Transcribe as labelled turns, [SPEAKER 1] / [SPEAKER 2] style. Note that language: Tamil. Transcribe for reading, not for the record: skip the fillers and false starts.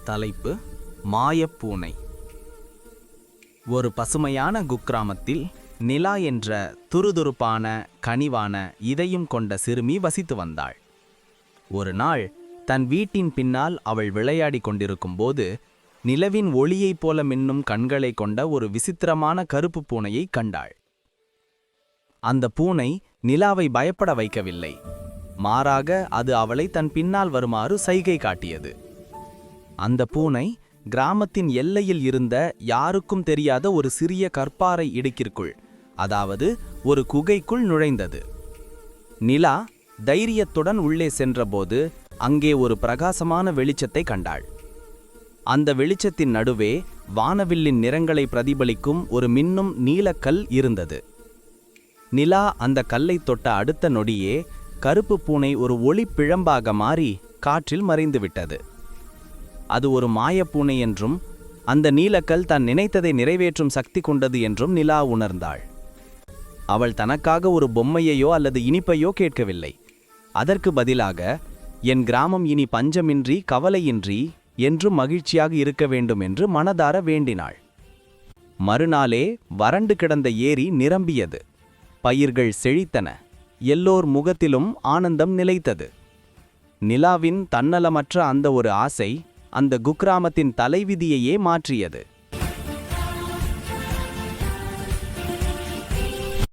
[SPEAKER 1] தலைப்பு மாயப்பூனை. ஒரு பசுமையான குக்கிராமத்தில் நிலா என்ற துருதுருப்பான கனிவான இதயம் கொண்ட சிறுமி வசித்து வந்தாள். ஒரு நாள் தன் வீட்டின் பின்னால் அவள் விளையாடி கொண்டிருக்கும்போது நிலவின் ஒளியைப் போல மின்னும் கண்களை கொண்ட ஒரு விசித்திரமான கருப்பு பூனையை கண்டாள். அந்த பூனை நிலாவை பயப்பட வைக்கவில்லை, மாறாக அது அவளை தன் பின்னால் வருமாறு சைகை காட்டியது. அந்த பூனை கிராமத்தின் எல்லையில் இருந்த யாருக்கும் தெரியாத ஒரு சிறிய கற்பாறை இடுக்கிற்குள், அதாவது ஒரு குகைக்குள் நுழைந்தது. நிலா தைரியத்துடன் உள்ளே சென்றபோது அங்கே ஒரு பிரகாசமான வெளிச்சத்தை கண்டாள். அந்த வெளிச்சத்தின் நடுவே வானவில்லின் நிறங்களை பிரதிபலிக்கும் ஒரு மின்னும் நீலக்கல் இருந்தது. நிலா அந்த கல்லை தொட்ட அடுத்த நொடியே கருப்பு பூனை ஒரு ஒளி பிழம்பாக மாறி காற்றில் மறைந்துவிட்டது. அது ஒரு மாயப்பூனை என்றும் அந்த நீலக்கல் தான் நினைத்ததை நிறைவேற்றும் சக்தி கொண்டது என்றும் நிலா உணர்ந்தாள். அவள் தனக்காக ஒரு பொம்மையையோ அல்லது இனிப்பையோ கேட்கவில்லை. அதற்கு பதிலாக, என் கிராமம் இனி பஞ்சமின்றி கவலையின்றி என்றும் மகிழ்ச்சியாக இருக்க வேண்டும் என்று மனதார வேண்டினாள். மறுநாளே வறண்டு கிடந்த ஏரி நிரம்பியது. பயிர்கள் செழித்தன. எல்லோர் முகத்திலும் ஆனந்தம் நிலைத்தது. நிலாவின் தன்னலமற்ற அந்த ஒரு ஆசை அந்த குக்கிராமத்தின் தலைவிதியையே மாற்றியது.